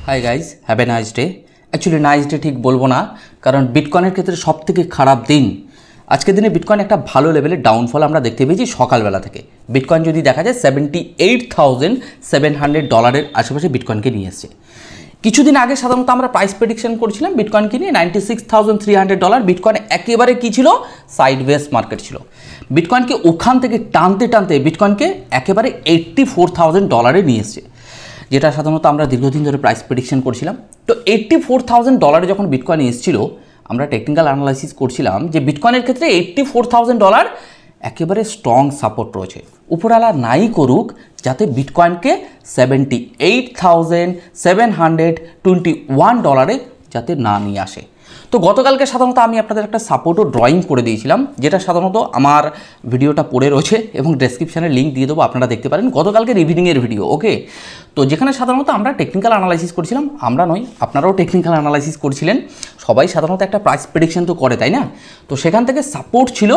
Hi guys have a nice day. Actually nice day ठीक बोलबो ना, कारण बिटकয়েনের ক্ষেত্রে সবথেকে খারাপ দিন আজকের দিনে বিটকয়েন একটা ভালো লেভেলের ডাউনফল আমরা দেখতে পেয়েছি সকালবেলা থেকে। বিটকয়েন যদি দেখা যায় $78,700 আশেপাশে বিটকয়েনকে নিয়ে এসছে। কিছুদিন আগে সাধারণত আমরা প্রাইস প্রেডিকশন করছিলাম বিটকয়েনকে নিয়ে $96,300। বিটকয়েন একেবারে কী ছিল, সাইডওয়েজ মার্কেট ছিল। বিটকয়েনকে ওখান থেকে টানতে টানতে বিটকয়েনকে একেবারে $84,000 নিয়ে এসছে, যেটা সাধারণত আমরা দীর্ঘদিন ধরে প্রাইস প্রেডিকশন করছিলাম। তো $84,000 যখন বিটকয়েন এসেছিল, আমরা টেকনিক্যাল অ্যানালাইসিস করছিলাম যে বিটকয়েনের ক্ষেত্রে $84,000 একেবারে স্ট্রং সাপোর্ট রয়েছে। উপরওয়ালা নাই করুক যাতে বিটকয়েনকে $78,721 যাতে না নিয়ে আসে। তো গতকালকে সাধারণত আমি আপনাদের একটা সাপোর্টও ড্রয়িং করে দিয়েছিলাম, যেটা সাধারণত আমার ভিডিওটা পড়ে রয়েছে এবং ডেসক্রিপশানে লিঙ্ক দিয়ে দেবো, আপনারা দেখতে পারেন। গতকালকের ইভিনিংয়ের ভিডিও, ওকে। তো যেখানে সাধারণত আমরা টেকনিক্যাল অ্যানালাইসিস করছিলাম, আমরা নয় আপনারাও টেকনিক্যাল অ্যানালাইসিস করছিলেন, সবাই সাধারণত একটা প্রাইস প্রেডিকশন তো করে, তাই না? তো সেখান থেকে সাপোর্ট ছিল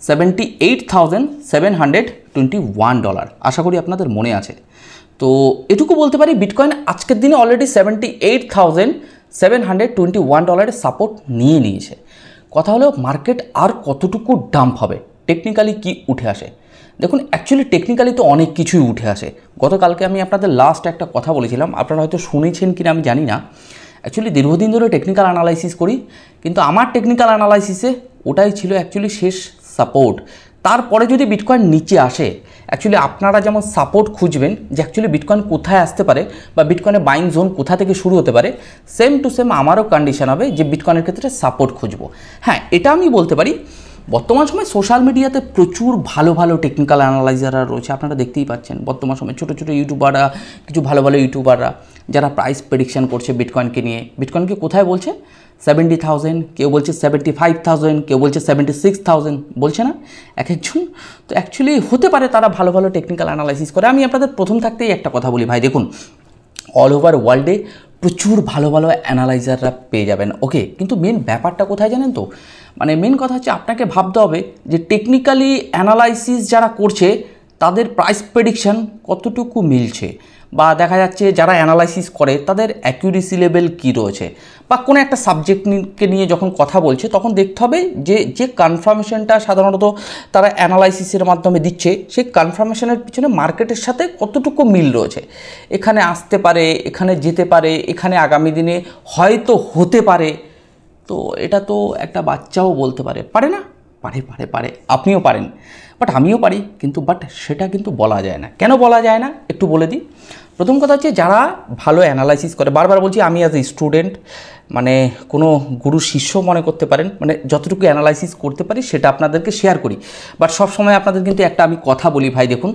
$78,721। আশা করি আপনাদের মনে আছে। তো এটুকু বলতে পারি বিটকয়েন আজকের দিনে অলরেডি $78,721 সাপোর্ট নিয়ে নিয়েছে। কথা হলো মার্কেট আর কতটুকু ডাম্প হবে, টেকনিক্যালি কি উঠে আসে। দেখুন অ্যাকচুয়ালি টেকনিক্যালি তো অনেক কিছুই উঠে আসে। গতকালকে আমি আপনাদের লাস্ট একটা কথা বলেছিলাম, আপনারা হয়তো শুনেছেন কিনা আমি জানি না। অ্যাকচুয়ালি দীর্ঘদিন ধরে টেকনিক্যাল অ্যানালাইসিস করি, কিন্তু আমার টেকনিক্যাল অ্যানালাইসিসে ওটাই ছিল অ্যাকচুয়ালি শেষ সাপোর্ট। তারপরে যদি বিটকয়েন নিচে আসে, অ্যাকচুয়ালি আপনারা যেমন সাপোর্ট খুঁজবেন যে অ্যাকচুয়ালি বিটকয়েন কোথায় আসতে পারে বা বিটকয়েনের বাইং জোন কোথা থেকে শুরু হতে পারে, সেম টু সেম আমারও কন্ডিশন হবে যে বিটকয়েনের ক্ষেত্রে সাপোর্ট খুঁজবো। হ্যাঁ, এটা আমি বলতে পারি বর্তমান সময় সোশ্যাল মিডিয়াতে প্রচুর ভালো ভালো টেকনিক্যাল অ্যানালাইজাররা রয়েছে, আপনারা দেখতেই পাচ্ছেন। বর্তমান সময় ছোটো ছোটো ইউটিউবাররা, কিছু ভালো ভালো ইউটিউবাররা যারা প্রাইস প্রেডিকশন করছে বিটকয়েনকে নিয়ে। বিটকয়েনকে কোথায় বলছে? 70,000, কেউ বলছে 75,000, কেউ বলছে 76,000, বলছে না এক একজন। তো অ্যাকচুয়ালি হতে পারে তারা ভালো ভালো টেকনিক্যাল অ্যানালাইসিস করে। আমি আপনাদের প্রথম থাকতেই একটা কথা বলি ভাই, দেখুন অল ওভার ওয়ার্ল্ডে প্রচুর ভালো ভালো অ্যানালাইজাররা পেয়ে যাবেন, ওকে। কিন্তু মেন ব্যাপারটা কোথায় জানেন তো, মানে মেন কথা হচ্ছে আপনাকে ভাবতে হবে যে টেকনিক্যালি অ্যানালাইসিস যারা করছে তাদের প্রাইস প্রেডিকশন কতটুকু মিলছে, বা দেখা যাচ্ছে যারা অ্যানালাইসিস করে তাদের অ্যাকিউরেসি লেভেল কী রয়েছে, বা কোনো একটা সাবজেক্টকে নিয়ে যখন কথা বলছে তখন দেখতে হবে যে যে কনফার্মেশনটা সাধারণত তারা অ্যানালাইসিসের মাধ্যমে দিচ্ছে, সেই কনফার্মেশনের পিছনে মার্কেটের সাথে কতটুকু মিল রয়েছে। এখানে আসতে পারে, এখানে যেতে পারে, এখানে আগামী দিনে হয়তো হতে পারে। তো এটা তো একটা বাচ্চাও বলতে পারে, পারে না? পারে পারে পারে, আপনিও পারেন, বাট আমিও পারি, কিন্তু সেটা কিন্তু বলা যায় না। কেন বলা যায় না একটু বলে দিই। প্রথম কথা হচ্ছে যারা ভালো অ্যানালাইসিস করে, বারবার বলছি আমি অ্যাজ এ স্টুডেন্ট, মানে কোনো গুরু শিষ্য মনে করতে পারেন, মানে যতটুকু অ্যানালাইসিস করতে পারি সেটা আপনাদেরকে শেয়ার করি। বাট সবসময় আপনাদের কিন্তু একটা আমি কথা বলি ভাই, দেখুন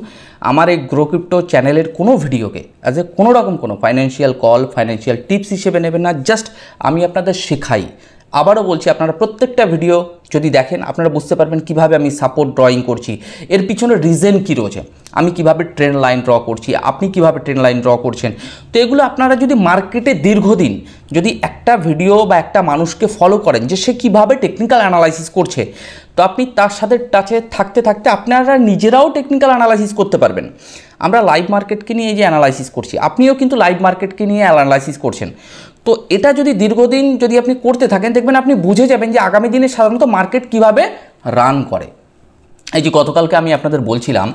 আমার এই গ্রো ক্রিপ্টো চ্যানেলের কোনো ভিডিওকে অ্যাজ এ কোনো রকম কোনো ফাইন্যান্সিয়াল কল, ফাইন্যান্সিয়াল টিপস হিসেবে নেবেন না। জাস্ট আমি আপনাদের শেখাই। আবারও বলছি, আপনারা প্রত্যেকটা ভিডিও যদি দেখেন আপনারা বুঝতে পারবেন কিভাবে আমি সাপোর্ট ড্রয়িং করছি, এর পিছনে রিজন কী রয়েছে, আমি কিভাবে ট্রেন্ড লাইন ড্র করছি, আপনি কিভাবে ট্রেন্ড লাইন ড্র করছেন। তো এগুলো আপনারা যদি মার্কেটে দীর্ঘদিন যদি একটা ভিডিও বা একটা মানুষকে ফলো করেন যে সে কীভাবে টেকনিক্যাল অ্যানালাইসিস করছে, তো আপনি তার সাথে টাচে থাকতে থাকতে আপনারা নিজেরাও টেকনিক্যাল অ্যানালাইসিস করতে পারবেন। আমরা লাইভ মার্কেটকে নিয়ে যে অ্যানালাইসিস করছি, আপনিও কিন্তু লাইভ মার্কেটকে নিয়ে অ্যানালাইসিস করছেন। তো এটা যদি দীর্ঘদিন যদি আপনি করতে থাকেন, দেখবেন আপনি বুঝে যাবেন যে আগামী দিনে সাধারণত মার্কেট কিভাবে রান করে। এই যে গতকালকে আমি আপনাদের বলছিলাম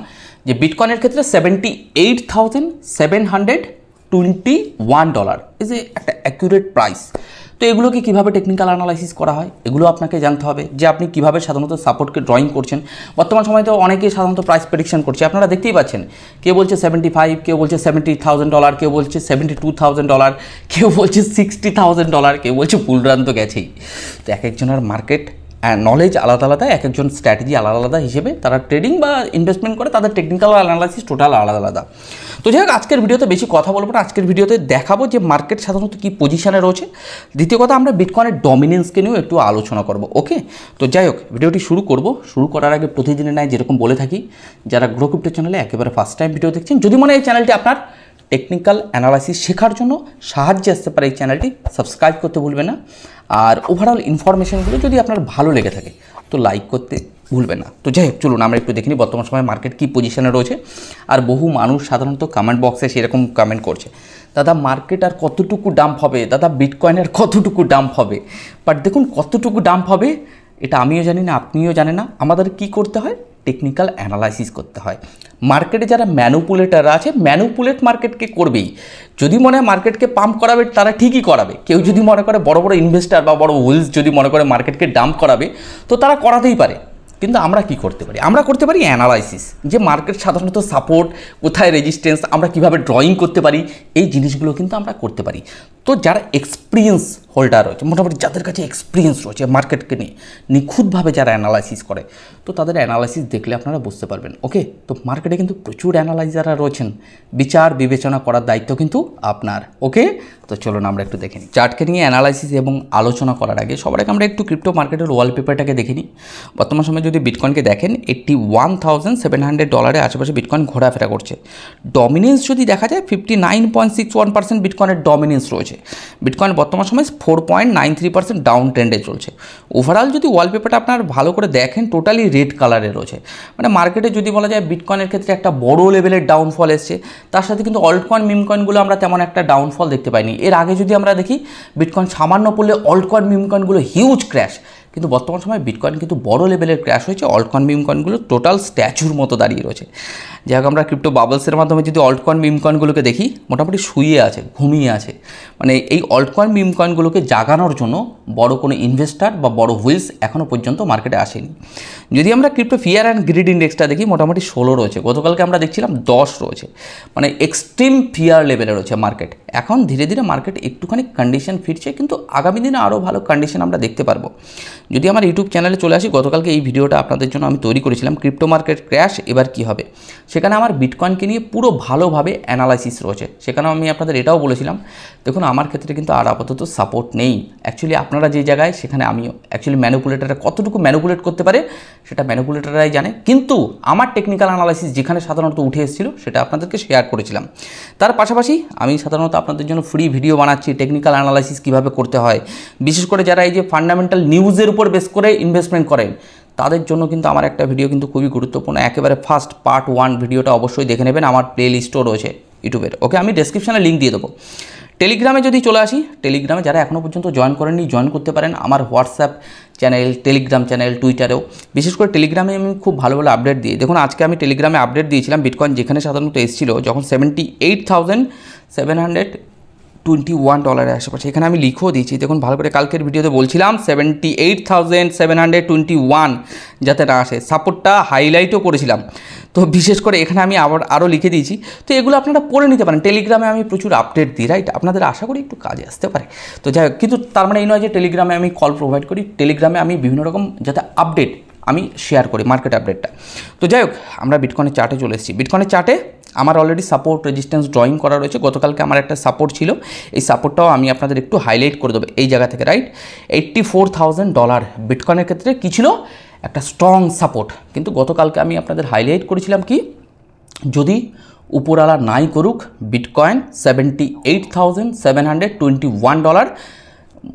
যে বিটকয়েনের ক্ষেত্রে $78,721 ইজ একটা অ্যাকুরেট প্রাইস। তো এগুলোকে কীভাবে টেকনিক্যাল অ্যানালাইসিস করা হয় এগুলো আপনাকে জানতে হবে, যে আপনি কীভাবে সাধারণত সাপোর্টকে ড্রয়িং করছেন। বর্তমান সময় তো অনেকেই সাধারণত প্রাইস প্রেডিকশন করছে, আপনারা দেখতেই পাচ্ছেন। কেউ বলছে 75, কেউ বলছে $70,000, কেউ বলছে $72,000, কেউ বলছে $60,000, কেউ বলছে ফুল রান তো গেছেই। তো এক একজনের মার্কেট নলেজ আলাদা আলাদা, এক একজন স্ট্র্যাটেজি আলাদা আলাদা হিসেবে তারা ট্রেডিং বা ইনভেস্টমেন্ট করে, তাদের টেকনিক্যাল অ্যানালাইসিস টোটাল আলাদা আলাদা। তো যাই হোক, আজকের ভিডিওতে বেশি কথা বলবো না। আজকের ভিডিওতে দেখাবো যে মার্কেট সাধারণত কী পজিশানে রয়েছে। দ্বিতীয় কথা, আমরা বিটকয়েনের ডমিনেন্সকে নিয়েও একটু আলোচনা করব, ওকে। তো যাই হোক, ভিডিওটি শুরু করব। শুরু করার আগে প্রতিদিনের ন্যায় যেরকম বলে থাকি, যারা গ্রো ক্রিপ্টো চ্যানেলে একেবারে ফার্স্ট টাইম ভিডিও দেখছেন, যদি মনে হয় এই চ্যানেলটি আপনার টেকনিক্যাল অ্যানালাইসিস শেখার জন্য সাহায্যে আসতে পারে, এই চ্যানেলটি সাবস্ক্রাইব করতে ভুলবেন না। আর ওভারঅল ইনফরমেশনগুলো যদি আপনার ভালো লেগে থাকে তো লাইক করতে ভুলবেন না। তো যাই হোক, চলুন আমরা একটু দেখিনি বর্তমান সময় মার্কেট কী পজিশনে রয়েছে। আর বহু মানুষ সাধারণত কমেন্ট বক্সে সেরকম কমেন্ট করছে। দাদা মার্কেট আর কতটুকু ডাম্প হবে, দাদা বিটকয়েনের কতটুকু ডাম্প হবে। বাট দেখুন কতটুকু ডাম্প হবে এটা আমিও জানি না, আপনিও জানেন না। আমাদের কি করতে হয়, টেকনিক্যাল অ্যানালাইসিস করতে হয়। মার্কেটে যারা ম্যানুপুলেটার আছে, ম্যানুপুলেট মার্কেটকে করবেই। যদি মনে হয় মার্কেটকে পাম্প করাবে তারা ঠিকই করাবে। কেউ যদি মনে করে বড় বড় ইনভেস্টার বা বড় হুইলস যদি মনে করে মার্কেটকে ডাম্প করাবে তো তারা করাতেই পারে। কিন্তু আমরা কি করতে পারি, আমরা করতে পারি অ্যানালাইসিস, যে মার্কেট সাধারণত সাপোর্ট কোথায়, রেজিস্ট্যান্স আমরা কিভাবে ড্রয়িং করতে পারি, এই জিনিসগুলো কিন্তু আমরা করতে পারি। তো যারা এক্সপিরিয়েন্স হোল্ডার রয়েছে, মোটামুটি যাদের কাছে এক্সপিরিয়েন্স রয়েছে মার্কেটকে নিয়ে নিখুঁতভাবে যারা অ্যানালাইসিস করে, তো তাদের অ্যানালাইসিস দেখলে আপনারা বুঝতে পারবেন। ওকে, তো মার্কেটে কিন্তু প্রচুর অ্যানালাইজাররা রয়েছেন, বিচার বিবেচনা করার দায়িত্ব কিন্তু আপনার। ওকে, তো চলুন আমরা একটু দেখে নিই চার্টকে নিয়ে অ্যানালাইসিস এবং আলোচনা করার আগে সবার আগে আমরা একটু ক্রিপ্টো মার্কেটের ওয়ালপেপারটাকে দেখে নিই। বর্তমান সময়ে যদি বিটকয়েনকে দেখেন, $81,700 আশেপাশে বিটকয়েন ঘোরাফেরা করছে। ডমিনেন্স যদি দেখা যায় 59.61% বিটকয়েনের ডমিনেন্স রয়েছে। বিটকয়েন বর্তমান সময় 4.93% ডাউন ট্রেন্ডে চলছে। ওভারঅল যদি ওয়ালপেপারটা আপনার ভালো করে দেখেন, টোটালি রেড কালারে রয়েছে। মানে মার্কেটে যদি বলা যায় বিটকয়েনের ক্ষেত্রে একটা বড় লেভেলের ডাউনফল এসছে, তার সাথে কিন্তু অল্ট কয়েন মিম কয়েনগুলো আমরা তেমন একটা ডাউনফল দেখতে পাইনি। এর আগে যদি আমরা দেখি বিটকয়েন সামান্য পড়লে অল্ট কয়েন মিম কয়েনগুলো হিউজ ক্র্যাশ, কিন্তু বর্তমান সময় বিটকয়েন কিন্তু বড় লেভেলের ক্র্যাশ হয়েছে। অল্ট কয়েন মিম কয়েনগুলো টোটাল স্ট্যাচুর মতো দাঁড়িয়ে রয়েছে। যাই হোক, আমরা ক্রিপ্টো বাবলসের মাধ্যমে যদি অল্ট কয়েন মিম কয়েনগুলোকে দেখি, মোটামুটি শুয়ে আছে, ঘুমিয়ে আছে। মানে এই অল্ট কয়েন মিম কয়েনগুলোকে জাগানোর জন্য বড় কোনো ইনভেস্টার বা বড় হুইলস এখনও পর্যন্ত মার্কেটে আসেনি। যদি আমরা ক্রিপ্টো ফিয়ার অ্যান্ড গ্রিড ইন্ডেক্সটা দেখি, মোটামুটি 16 রয়েছে। গতকালকে আমরা দেখছিলাম 10 রয়েছে। মানে এক্সট্রিম ফিয়ার লেভেলে রয়েছে মার্কেট। এখন ধীরে ধীরে মার্কেট একটুখানি কন্ডিশন ফিরছে, কিন্তু আগামী দিনে আরও ভালো কন্ডিশন আমরা দেখতে পারবো। যদি আমার ইউটিউব চ্যানেলে চলে আসি, গতকালকে এই ভিডিওটা আপনাদের জন্য আমি তৈরি করেছিলাম, ক্রিপ্টো মার্কেট ক্র্যাশ এবার কী হবে। সেখানে আমার বিটকয়েনকে নিয়ে পুরো ভালোভাবে অ্যানালাইসিস রয়েছে। সেখানেও আমি আপনাদের এটাও বলেছিলাম, দেখুন আমার ক্ষেত্রে কিন্তু আর আপাতত সাপোর্ট নেই। অ্যাকচুয়ালি আপনারা যে জায়গায়, সেখানে আমিও অ্যাকচুয়ালি ম্যানুপুলেটাররা কতটুকু ম্যানুপুলেট করতে পারে সেটা ম্যানুপুলেটাররাই জানে। কিন্তু আমার টেকনিক্যাল অ্যানালাইসিস যেখানে সাধারণত উঠে এসেছিল সেটা আপনাদেরকে শেয়ার করেছিলাম। তার পাশাপাশি আমি সাধারণত আপনাদের জন্য ফ্রি ভিডিও বানাচ্ছি টেকনিক্যাল অ্যানালাইসিস কীভাবে করতে হয়। বিশেষ করে যারা এই যে ফান্ডামেন্টাল নিউজের উপর বেস করে ইনভেস্টমেন্ট করেন, তাদের জন্য কিন্তু আমার একটা ভিডিও কিন্তু খুবই গুরুত্বপূর্ণ। একেবারে ফার্স্ট পার্ট 1 ভিডিওটা অবশ্যই দেখে নেবেন, আমার প্লে লিস্টও রয়েছে ইউটিউবের। ওকে, আমি ডেসক্রিপশানে লিঙ্ক দিয়ে দেবো। টেলিগ্রামে যদি চলে আসি, টেলিগ্রামে যারা এখনও পর্যন্ত জয়েন করেননি, জয়েন করতে পারেন। আমার হোয়াটসঅ্যাপ চ্যানেল, টেলিগ্রাম চ্যানেল, টুইটারেও, বিশেষ করে টেলিগ্রামে আমি খুব ভালো ভালো আপডেট দিই। দেখুন আজকে আমি টেলিগ্রামে আপডেট দিয়েছিলাম, বিটকয়েন যেখানে সাধারণত এসেছিল যখন $78,721 আশেপাশে, এখানে আমি লিখেও দিয়েছি। দেখুন ভালো করে, কালকের ভিডিওতে বলছিলাম 78,721 যাতে না আসে, সাপোর্টটা হাইলাইটও করেছিলাম। তো বিশেষ করে এখানে আমি আরও লিখে দিয়েছি। তো এগুলো আপনারা পড়ে নিতে পারেন। টেলিগ্রামে আমি প্রচুর আপডেট দিই, রাইট? আপনাদের আশা করি একটু কাজে আসতে পারে। তো যাই হোক, কিন্তু তার মানে এই নয় যে টেলিগ্রামে আমি কল প্রোভাইড করি। টেলিগ্রামে আমি বিভিন্ন রকম যাতে আপডেট আমি শেয়ার করি, মার্কেট আপডেটটা। তো যাই হোক, আমরা বিটকয়েনের চার্টে চলে এসেছি। বিটকয়েনের চার্টে আমার অলরেডি সাপোর্ট রেজিস্ট্যান্স ড্রয়িং করা রয়েছে। গতকালকে আমার একটা সাপোর্ট ছিল, এই সাপোর্টটাও আমি আপনাদের একটু হাইলাইট করে দেবো এই জায়গা থেকে, রাইট? $84,000 বিটকয়েনের ক্ষেত্রে কী ছিল, একটা স্ট্রং সাপোর্ট। কিন্তু গতকালকে আমি আপনাদের হাইলাইট করেছিলাম কি, যদি উপরওয়ালা নাই করুক, বিটকয়েন $78,721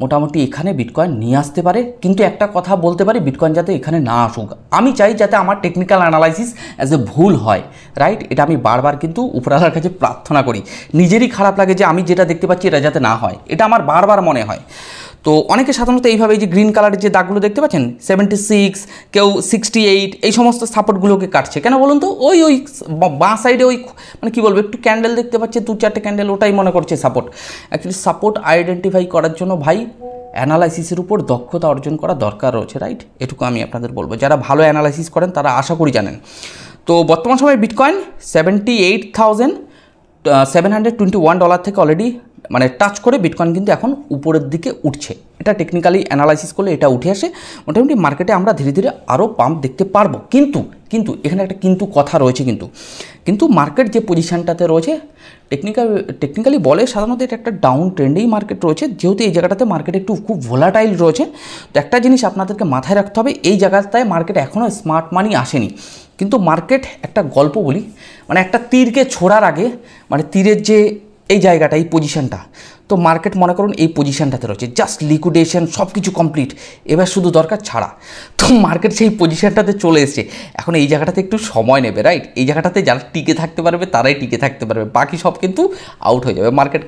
মোটামুটি এখানে বিটকয়েন নিয়ে আসতে পারে। কিন্তু একটা কথা বলতে পারি, বিটকয়েন যাতে এখানে না আসুক। আমি চাই যাতে আমার টেকনিক্যাল অ্যানালাইসিস অ্যাজ এ ভুল হয়, রাইট? এটা আমি বারবার কিন্তু উপরওয়ালার কাছে প্রার্থনা করি। নিজেরই খারাপ লাগে যে আমি যেটা দেখতে পাচ্ছি এটা যাতে না হয়, এটা আমার বারবার মনে হয়। তো অনেকে সাধারণত এইভাবে এই যে গ্রিন কালারের যে দাগগুলো দেখতে পাচ্ছেন, 76, কেউ 68, এই সমস্ত সাপোর্টগুলোকে কাটছে কেন বলুন তো? ওই বাঁ সাইডে ওই মানে কী বলবো, একটু ক্যান্ডেল দেখতে পাচ্ছে, 2-4টে ক্যান্ডেল, ওটাই মনে করছে সাপোর্ট। অ্যাকচুয়ালি সাপোর্ট আইডেন্টিফাই করার জন্য ভাই অ্যানালাইসিসের উপর দক্ষতা অর্জন করা দরকার রয়েছে, রাইট? এটুকু আমি আপনাদের বলবো। যারা ভালো অ্যানালাইসিস করেন তারা আশা করি জানেন। তো বর্তমান সময়ে বিটকয়েন $78,721 থেকে অলরেডি মানে টাচ করে বিটকয়েন কিন্তু এখন উপরের দিকে উঠছে। এটা টেকনিক্যালি অ্যানালাইসিস করলে এটা উঠে আসে। মোটামুটি মার্কেটে আমরা ধীরে ধীরে আরও পাম্প দেখতে পারবো। কিন্তু এখানে একটা কিন্তু কথা রয়েছে। কিন্তু মার্কেট যে পজিশানটাতে রয়েছে, টেকনিক্যালি বলে সাধারণত এটা একটা ডাউন ট্রেন্ডেই মার্কেট রয়েছে। যেহেতু এই জায়গাটাতে মার্কেট একটু খুব ভোলাটাইল রয়েছে, তো একটা জিনিস আপনাদেরকে মাথায় রাখতে হবে, এই জায়গাটায় মার্কেট এখনও স্মার্ট মানি আসেনি। কিন্তু মার্কেট একটা গল্প বলি, মানে একটা তীরকে ছোড়ার আগে, মানে তীরের যে এই জায়গাটা, এই পজিশানটা, তো মার্কেট মনে করুন এই পজিশনটাতে রয়েছে, জাস্ট লিকুইডেশন সব কিছু কমপ্লিট, এবার শুধু দরকার ছাড়া। তো মার্কেট সেই পজিশনটাতে চলে এসেছে, এখন এই জায়গাটাতে একটু সময় নেবে, রাইট? এই জায়গাটাতে যারা টিকে থাকতে পারবে তারাই টিকে থাকতে পারবে, বাকি সব কিন্তু আউট হয়ে যাবে। মার্কেট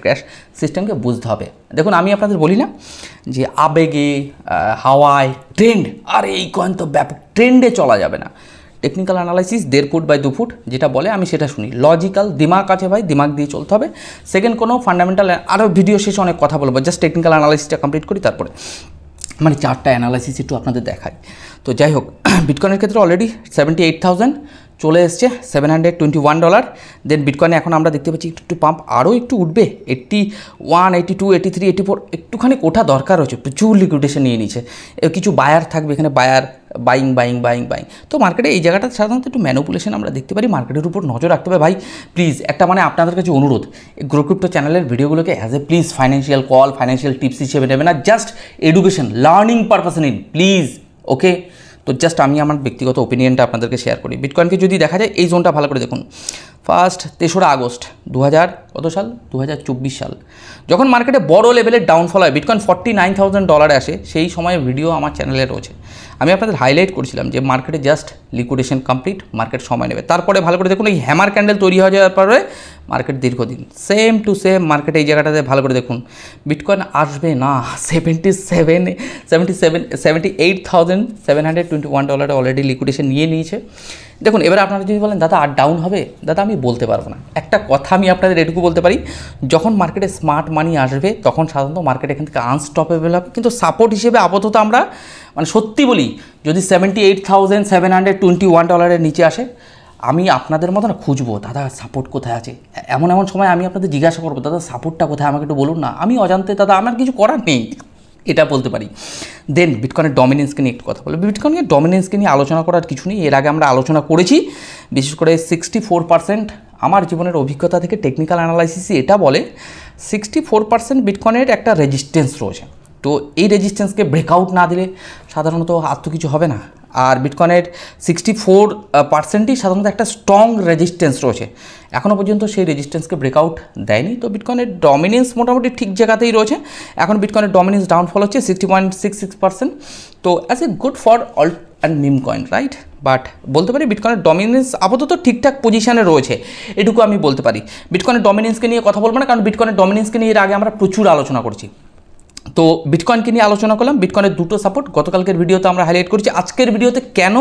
ক্র্যাশ সিস্টেমকে বুঝতে হবে। দেখুন আমি আপনাদের বলি না যে আবেগে হাওয়ায় ট্রেন্ড, আর এই কয়েন তো ব্যাপক ট্রেন্ডে চলা যাবে না। Technical analysis 1.5 foot by 2 foot যেটা বলে আমি সেটা শুনি, লজিক্যাল দিমাগ আছে ভাই, দিমাগ দিয়ে চলতে হবে। সেকেন্ড কোনো ফান্ডামেন্টাল, আরও ভিডিও শেষে অনেক কথা বলবো, জাস্ট টেকনিক্যাল অ্যানালাইসিসটা কমপ্লিট করি, তারপরে মানে চারটা অ্যানালাইসিস একটু আপনাদের দেখাই। তো যাই হোক, বিটকয়েনের ক্ষেত্রে অলরেডি 78,000 চলে এসছে, $721। দেন বিটকয়েনে এখন আমরা দেখতে পাচ্ছি একটু পাম্প আরও একটু উঠবে, 81, 82, 83, 84 একটুখানি ওঠা দরকার রয়েছে, প্রচুর লিকুইডেশন নিয়ে নিচ্ছে। কিছু বায়ার থাকবে এখানে, বায়ার বাইং। তো মার্কেটে এই জায়গাটা সাধারণত একটু ম্যানিপুলেশন আমরা দেখতে পারি, মার্কেটের উপর নজর রাখতে হবে ভাই। প্লিজ একটা মানে আপনাদের কাছে অনুরোধ, গ্রো ক্রিপ্টো চ্যানেলের ভিডিওগুলোকে as a please financial call, financial tips হিসেবে নেবে না, জাস্ট এডুকেশন লার্নিং পারপাসে নিন প্লিজ, ওকে? তো জাস্ট আমি আমার ব্যক্তিগত ওপিনিয়নটা আপনাদেরকে শেয়ার করি। বিটকয়েনকে যদি দেখা যায় এই জোনটা ভালো করে দেখুন, ফার্স্ট 3রা আগস্ট 2024 সাল, যখন মার্কেটে বড় লেভেলের ডাউনফল হয়, বিটকয়েন $49,000 আসে, সেই সময় ভিডিও আমার চ্যানেলে রয়েছে। আমি আপনাদের হাইলাইট করেছিলাম যে মার্কেটে জাস্ট লিকুইডেশন কমপ্লিট, মার্কেট সময় নেবে। তারপরে ভালো করে দেখুন, এই হ্যামার ক্যান্ডেল তৈরি হয়ে যাওয়ার পরে মার্কেট দীর্ঘদিন সেম টু সেম মার্কেটে এই জায়গাটাতে ভালো করে দেখুন, বিটকয়েন আসবে না, $78,721 অলরেডি লিকুইডেশন নিয়ে নিয়েছে। দেখুন এবার আপনারা যদি বলেন দাদা আর ডাউন হবে, দাদা আমি বলতে পারবো না। একটা কথা আমি আপনাদের এটুকু বলতে পারি, যখন মার্কেটে স্মার্ট মানি আসবে তখন সাধারণত মার্কেট এখান থেকে আনস্টপেবল হবে। কিন্তু সাপোর্ট হিসেবে আপাতত আমরা মানে সত্যি বলি, যদি $78,721 নিচে আসে, আমি আপনাদের মতো না খুঁজবো দাদা সাপোর্ট কোথায় আছে। এমন সময় আমি আপনাদের জিজ্ঞাসা করবো দাদা সাপোর্টটা কোথায়, আমাকে একটু বলুন না। আমি অজান্তে দাদা আমার কিছু করার নেই, এটা বলতে পারি। দেন বিটকয়েনের ডমিনেন্সকে নিয়ে একটু কথা বলবো। বিটকয়েনের ডমিনেন্সকে নিয়ে আলোচনা করার কিছু নেই, এর আগে আমরা আলোচনা করেছি। বিশেষ করে 64% আমার জীবনের অভিজ্ঞতা থেকে টেকনিক্যাল অ্যানালাইসিসই এটা বলে 64% বিটকয়েনের একটা রেজিস্ট্যান্স রয়েছে। তো এই রেজিস্ট্যান্সকে ব্রেকআউট না দিলে সাধারণত আর তো কিছু হবে না। আর বিটকয়েনের 64%ই সাধারণত একটা স্ট্রং রেজিস্ট্যান্স রয়েছে, এখনও পর্যন্ত সেই রেজিস্ট্যান্সকে ব্রেকআউট দেয়নি। তো বিটকয়েনের ডমিনেন্স মোটামুটি ঠিক জায়গাতেই রয়েছে। এখন বিটকয়েনের ডমিনেন্স ডাউনফল হচ্ছে 60.66%। তো as a good for alt and meme coin, right? But বলতে পারি বিটকয়েনের ডমিনেন্স আপাতত ঠিকঠাক পজিশানে রয়েছে, এটুকু আমি বলতে পারি। বিটকয়েনের ডমিনেন্সকে নিয়ে কথা বলবো না, কারণ বিটকয়েনের ডমিনেন্সকে নিয়ে এর আগে আমরা প্রচুর আলোচনা করছি। তো বিটকয়েনকে নিয়ে আলোচনা করলাম, বিটকয়েনের দুটো সাপোর্ট গতকালকের ভিডিওতে আমরা হাইলাইট করেছি। আজকের ভিডিওতে কেন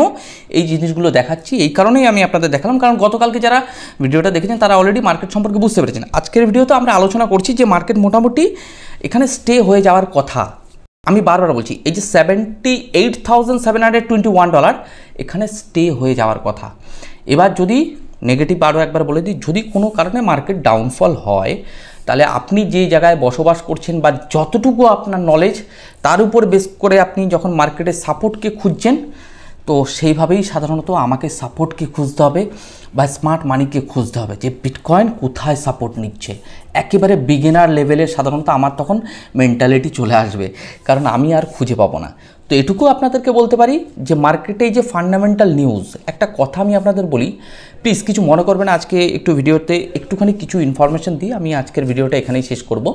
এই জিনিসগুলো দেখাচ্ছি, এই কারণেই আমি আপনাদের দেখালাম, কারণ গতকালকে যারা ভিডিওটা দেখেছেন তারা অলরেডি মার্কেট সম্পর্কে বুঝতে পেরেছেন। আজকের ভিডিওতে আমরা আলোচনা করছি যে মার্কেট মোটামুটি এখানে স্টে হয়ে যাওয়ার কথা। আমি বারবার বলছি, এই যে $78,721 এখানে স্টে হয়ে যাওয়ার কথা। এবার যদি নেগেটিভ আরও একবার বলে দিই, যদি কোনো কারণে মার্কেট ডাউনফল হয়, তাহলে আপনি যে জায়গায় বসবাস করছেন বা যতটুকু আপনার নলেজ, তার উপর বেস করে আপনি যখন মার্কেটে সাপোর্টকে খুঁজছেন, তো সেইভাবেই সাধারণত আমাকে সাপোর্টকে খুঁজতে হবে বা স্মার্ট মানিকে খুঁজতে হবে যে বিটকয়েন কোথায় সাপোর্ট নিচ্ছে। একেবারে বিগিনার লেভেলের সাধারণত আমার তখন মেন্টালিটি চলে আসবে, কারণ আমি আর খুঁজে পাবো না। তো এটুকু আপনাদেরকে বলতে পারি যে মার্কেটে যে ফান্ডামেন্টাল নিউজ, একটা কথা আমি আপনাদের বলি, প্লিজ কিছু মনে করবেন, আজকে একটু ভিডিওতে একটুখানি কিছু ইনফরমেশন দিয়ে আমি আজকের ভিডিওটা এখানেই শেষ করব।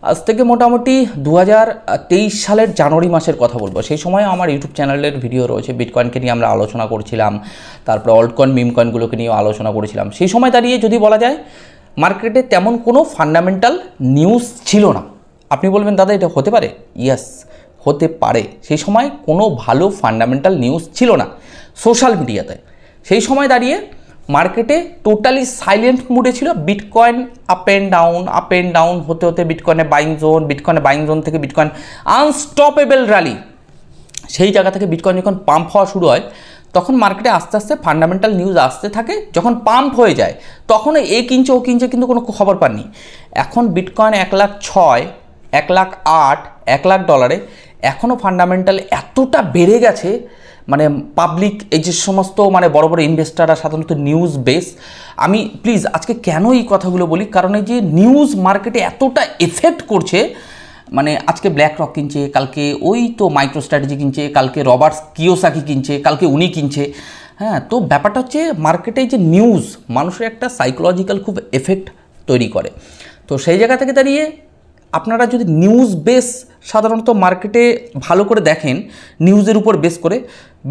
আজ থেকে মোটামুটি 2023 সালের জানুয়ারি মাসের কথা বলবো। সেই সময় আমার ইউটিউব চ্যানেলের ভিডিও রয়েছে, বিটকয়েনকে নিয়ে আমরা আলোচনা করছিলাম, তারপরে অল্টকয়েন মিম কয়েনগুলোকে নিয়েও আলোচনা করেছিলাম। সেই সময় দাঁড়িয়ে যদি বলা যায় মার্কেটে তেমন কোনো ফান্ডামেন্টাল নিউজ ছিল না। আপনি বলবেন দাদা এটা হতে পারে, ইয়েস হতে পারে। সেই সময় কোনো ভালো ফান্ডামেন্টাল নিউজ ছিল না সোশ্যাল মিডিয়াতে। সেই সময় দাঁড়িয়ে মার্কেটে টোটালি সাইলেন্ট মুডে ছিল। বিটকয়েন আপ অ্যান্ড ডাউন হতে হতে বিটকয়েনে বাইং জোন থেকে বিটকয়েন আনস্টপেবল র্যালি। সেই জায়গা থেকে বিটকয়েন যখন পাম্প হওয়া শুরু হয়, তখন মার্কেটে আস্তে আস্তে ফান্ডামেন্টাল নিউজ আসতে থাকে। যখন পাম্প হয়ে যায় তখন এ কিনছে ও কিনছে, কিন্তু কোনো খবর পাননি। এখন বিটকয়েন 1,06,000, 1,08,000, $1,00,000 এখনও ফান্ডামেন্টাল এতটা বেড়ে গেছে, মানে পাবলিক এই যে সমস্ত মানে বড় বড় ইনভেস্টাররা সাধারণত নিউজ বেস। আমি প্লিজ আজকে কেন এই কথাগুলো বলি, কারণ এই যে নিউজ মার্কেটে এতটা এফেক্ট করছে, মানে আজকে ব্ল্যাক রক কিনছে, কালকে ওই তো মাইক্রো স্ট্র্যাটেজি কিনছে, কালকে রবার্ট কিওসাকি কিনছে, কালকে উনি কিনছে। হ্যাঁ, তো ব্যাপারটা হচ্ছে মার্কেটে যে নিউজ মানুষের একটা সাইকোলজিক্যাল খুব এফেক্ট তৈরি করে। তো সেই জায়গা থেকে দাঁড়িয়ে আপনারা যদি নিউজ বেস সাধারণত মার্কেটে ভালো করে দেখেন, নিউজের উপর বেস করে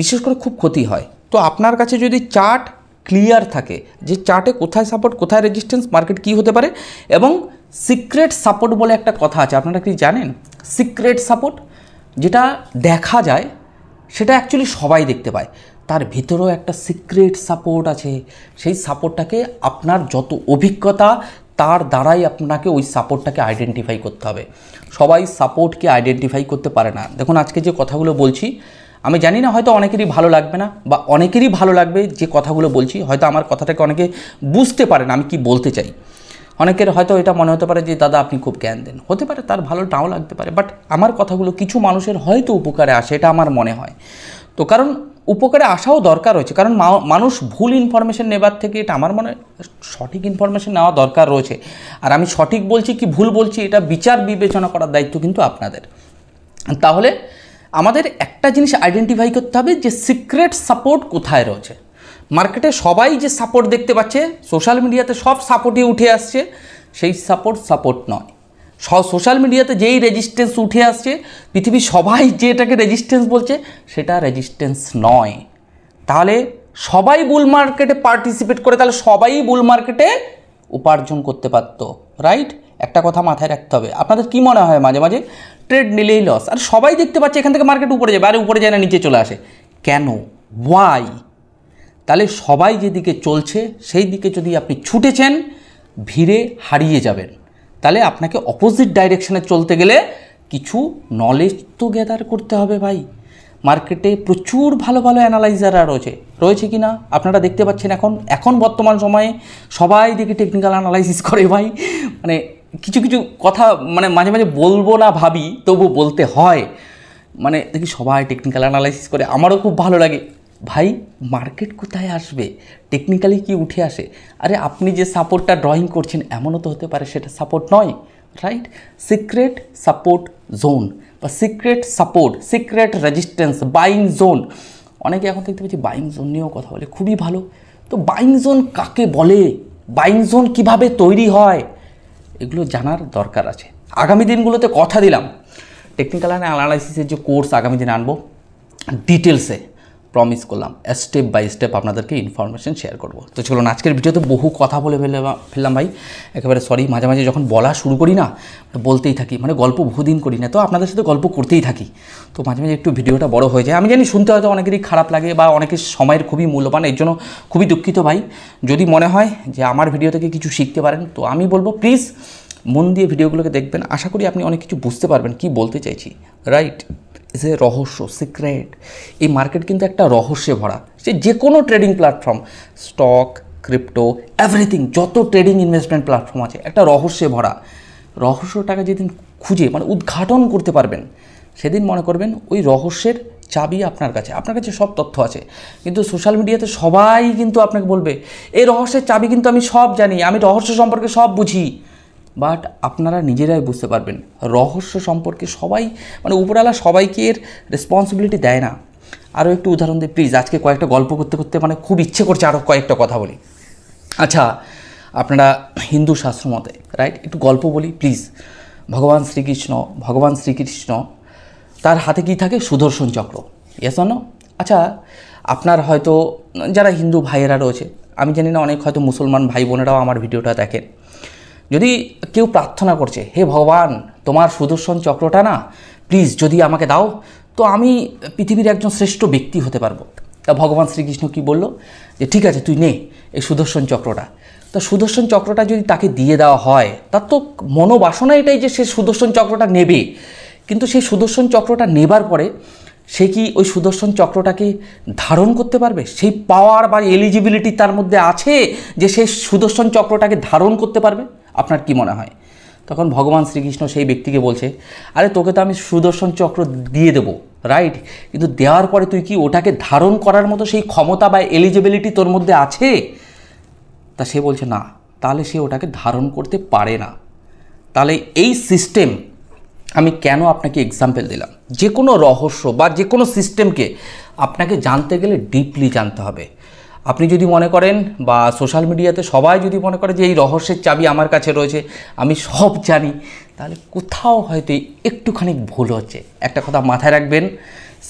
বিশেষ করে খুব ক্ষতি হয়। তো আপনার কাছে যদি চার্ট ক্লিয়ার থাকে যে চার্টে কোথায় সাপোর্ট কোথায় রেজিস্ট্যান্স, মার্কেট কী হতে পারে, এবং সিক্রেট সাপোর্ট বলে একটা কথা আছে, আপনারা কি জানেন? সিক্রেট সাপোর্ট যেটা দেখা যায় সেটা অ্যাকচুয়ালি সবাই দেখতে পায়, তার ভিতরেও একটা সিক্রেট সাপোর্ট আছে। সেই সাপোর্টটাকে আপনার যত অভিজ্ঞতা তার দ্বারাই আপনাকে ওই সাপোর্টটাকে আইডেন্টিফাই করতে হবে। সবাই সাপোর্টকে আইডেন্টিফাই করতে পারে না। দেখুন আজকে যে কথাগুলো বলছি আমি জানি না, হয়তো অনেকেরই ভালো লাগবে না, বা অনেকেরই ভালো লাগবে যে কথাগুলো বলছি, হয়তো আমার কথাটাকে অনেকে বুঝতে পারেন আমি কি বলতে চাই। অনেকের হয়তো এটা মনে হতে পারে যে দাদা আপনি খুব জ্ঞান দেন, হতে পারে তার ভালো নাও লাগতে পারে, বাট আমার কথাগুলো কিছু মানুষের হয়তো উপকারে আসে, এটা আমার মনে হয়। তো কারণ উপকারে আসাও দরকার রয়েছে, কারণ মানুষ ভুল ইনফরমেশন নেবার থেকে এটা আমার মনে সঠিক ইনফরমেশন নেওয়া দরকার রয়েছে। আর আমি সঠিক বলছি কি ভুল বলছি এটা বিচার বিবেচনা করার দায়িত্ব কিন্তু আপনাদের। তাহলে আমাদের একটা জিনিস আইডেন্টিফাই করতে হবে যে সিক্রেট সাপোর্ট কোথায় রয়েছে। মার্কেটে সবাই যে সাপোর্ট দেখতে পাচ্ছে, সোশ্যাল মিডিয়াতে সব সাপোর্টই উঠে আসছে, সেই সাপোর্ট নয়। সোশ্যাল মিডিয়াতে যেই রেজিস্ট্যান্স উঠে আসছে, পৃথিবীর সবাই যেটাকে রেজিস্ট্যান্স বলছে সেটা রেজিস্ট্যান্স নয়। তাহলে সবাই বুল মার্কেটে পার্টিসিপেট করে, তাহলে সবাই বুল মার্কেটে উপার্জন করতে পারত, রাইট? একটা কথা মাথায় রাখতে হবে। আপনাদের কি মনে হয় মাঝে মাঝে ট্রেড নিলেই লস? আর সবাই দেখতে পাচ্ছে এখান থেকে মার্কেট উপরে যাবে, আর উপরে যায় না, নিচে চলে আসে কেন? ওয়াই? তাহলে সবাই যেদিকে চলছে সেই দিকে যদি আপনি ছুটেছেন, ভিড়ে হারিয়ে যাবেন। তাহলে আপনাকে অপোজিট ডাইরেকশনে চলতে গেলে কিছু নলেজ তো গ্যাদার করতে হবে ভাই। মার্কেটে প্রচুর ভালো ভালো অ্যানালাইজাররা রয়েছে কি না আপনারা দেখতে পাচ্ছেন। এখন বর্তমান সময়ে সবাই দেখি টেকনিক্যাল অ্যানালাইসিস করে ভাই। মানে কিছু কিছু কথা মানে মাঝে মাঝে বলবো না ভাবি, তবু বলতে হয়। মানে দেখি সবাই টেকনিক্যাল অ্যানালাইসিস করে, আমারও খুব ভালো লাগে। ভাই মার্কেট কোথায় আসবে, টেকনিক্যালি কি উঠে আসে? আরে আপনি যে সাপোর্টটা ড্রয়িং করছেন এমনও তো হতে পারে সেটা সাপোর্ট নয়, রাইট? সিক্রেট সাপোর্ট জোন বা সিক্রেট রেজিস্ট্যান্স, বাইং জোন। অনেকে এখন দেখতে পাচ্ছি বাইং জোন নিয়েও কথা বলে, খুবই ভালো। তো বাইং জোন কাকে বলে, বাইং জোন কীভাবে তৈরি হয়, এগুলো জানার দরকার আছে। আগামী দিনগুলোতে কথা দিলাম টেকনিক্যাল অ্যানালাইসিসের যে কোর্স আগামী দিনে আনবো, ডিটেলসে প্রমিস করলাম স্টেপ বাই স্টেপ আপনাদেরকে ইনফরমেশন শেয়ার করব। তো চলুন, আজকের ভিডিওতে বহু কথা বলে ফেললাম ভাই, একেবারে সরি। মাঝে মাঝে যখন বলা শুরু করি না বলতেই থাকি, মানে গল্প বহুদিন করি না, তো আপনাদের সাথে গল্প করতেই থাকি, তো মাঝে মাঝে একটু ভিডিওটা বড় হয়ে যায়। আমি জানি শুনতে হয়তো অনেকেরই খারাপ লাগে বা অনেকের সময়ের খুবই মূল্যবান, এর জন্য খুবই দুঃখিত ভাই। যদি মনে হয় যে আমার ভিডিও থেকে কিছু শিখতে পারেন, তো আমি বলবো প্লিজ মন দিয়ে ভিডিওগুলোকে দেখবেন। আশা করি আপনি অনেক কিছু বুঝতে পারবেন কি বলতে চাইছি, রাইট? যে রহস্য, সিক্রেট, এই মার্কেট কিন্তু একটা রহস্যে ভরা। সে যে কোনো trading platform, stock, crypto, everything, যত ট্রেডিং ইনভেস্টমেন্ট প্ল্যাটফর্ম আছে একটা রহস্যে ভরা। রহস্যটাকে যেদিন খুঁজে মানে উদ্ঘাটন করতে পারবেন, সেদিন মনে করবেন ওই রহস্যের চাবি আপনার কাছে সব তথ্য আছে। কিন্তু সোশ্যাল মিডিয়াতে সবাই কিন্তু আপনাকে বলবে এই রহস্যের চাবি কিন্তু আমি সব জানি, আমি রহস্য সম্পর্কে সব বুঝি। বাট আপনারা নিজেরাই বুঝতে পারবেন রহস্য সম্পর্কে সবাই মানে উপরওয়ালা সবাইকে এর রেসপন্সিবিলিটি দেয় না। আরও একটু উদাহরণ দিই প্লিজ, আজকে কয়েকটা গল্প করতে করতে মানে খুব ইচ্ছে করছে আরও কয়েকটা কথা বলি। আচ্ছা, আপনারা হিন্দু শাস্ত্র মতে, রাইট, একটু গল্প বলি প্লিজ। ভগবান শ্রীকৃষ্ণ তার হাতে কি থাকে? সুদর্শন চক্র, ইয়েস অর নো? আচ্ছা, আপনার হয়তো যারা হিন্দু ভাইয়েরা রয়েছে, আমি জানি না অনেক হয়তো মুসলমান ভাই বোনেরাও আমার ভিডিওটা দেখেন, যদি কেউ প্রার্থনা করছে হে ভগবান তোমার সুদর্শন চক্রটা না প্লিজ যদি আমাকে দাও, তো আমি পৃথিবীর একজন শ্রেষ্ঠ ব্যক্তি হতে পারবো। তা ভগবান শ্রীকৃষ্ণ কি বলল যে ঠিক আছে তুই নে এই সুদর্শন চক্রটা। তা সুদর্শন চক্রটা যদি তাকে দিয়ে দেওয়া হয়, তার তো মনোবাসনা এটাই যে সে সুদর্শন চক্রটা নেবে। কিন্তু সেই সুদর্শন চক্রটা নেবার পরে সে কি ওই সুদর্শন চক্রটাকে ধারণ করতে পারবে? সেই পাওয়ার বা এলিজিবিলিটি তার মধ্যে আছে যে সেই সুদর্শন চক্রটাকে ধারণ করতে পারবে? আপনার কি মনে হয়? তখন ভগবান শ্রীকৃষ্ণ সেই ব্যক্তিকে বলছে আরে তোকে তো আমি সুদর্শন চক্র দিয়ে দেবো, রাইট, কিন্তু দেওয়ার পরে তুই কি ওটাকে ধারণ করার মতো সেই ক্ষমতা বা এলিজিবিলিটি তোর মধ্যে আছে? তা সে বলছে না, তাহলে সে ওটাকে ধারণ করতে পারে না। তাহলে এই সিস্টেম আমি কেন আপনাকে এক্সাম্পল দিলাম, যে কোনো রহস্য বা যে কোনো সিস্টেমকে আপনাকে জানতে গেলে ডিপলি জানতে হবে। আপনি যদি মনে করেন বা সোশ্যাল মিডিয়াতে সবাই যদি মনে করে যে এই রহস্যের চাবি আমার কাছে রয়েছে, আমি সব জানি, তাহলে কোথাও হয়তো একটুখানি ভুল হচ্ছে। একটা কথা মাথায় রাখবেন,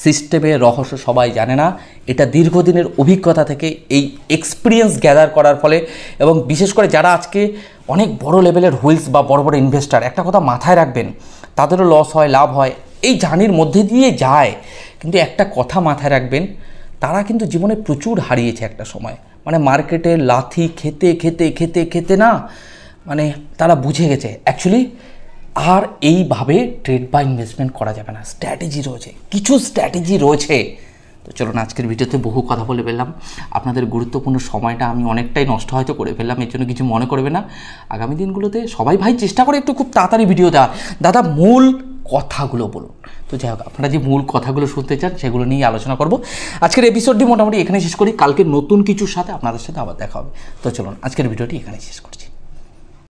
সিস্টেমের রহস্য সবাই জানে না। এটা দীর্ঘদিনের অভিজ্ঞতা থেকে এই এক্সপিরিয়েন্স গ্যাদার করার ফলে, এবং বিশেষ করে যারা আজকে অনেক বড় লেভেলের হুইলস বা বড় বড় ইনভেস্টার, একটা কথা মাথায় রাখবেন, তাদেরও লস হয় লাভ হয়, এই জার্নির মধ্যে দিয়ে যায়। কিন্তু একটা কথা মাথায় রাখবেন, তারা কিন্তু জীবনে প্রচুর হারিয়েছে একটা সময়, মানে মার্কেটে লাথি খেতে খেতে খেতে খেতে না, মানে তারা বুঝে গেছে অ্যাকচুয়ালি আর এইভাবে ট্রেড বা ইনভেস্টমেন্ট করা যাবে না। স্ট্র্যাটেজি রয়েছে, কিছু স্ট্র্যাটেজি রয়েছে। তো চলুন, আজকের ভিডিওতে বহু কথা বলে ফেললাম, আপনাদের গুরুত্বপূর্ণ সময়টা আমি অনেকটাই নষ্ট হয়তো করে ফেললাম, এর জন্য কিছু মনে করবে না। আগামী দিনগুলোতে সবাই ভাই চেষ্টা করে একটু খুব তাড়াতাড়ি ভিডিও দেওয়া। দাদা মূল কথাগুলো বলুন। তো যাই হোক, আপনারা যে মূল কথাগুলো শুনতে চান সেগুলো নিয়ে আলোচনা করব। আজকের এপিসোডটি মোটামুটি এখানে শেষ করি, কালকে নতুন কিছুর সাথে আপনাদের সাথে আবার দেখা হবে। তো চলুন, আজকের ভিডিওটি এখানে শেষ করছি।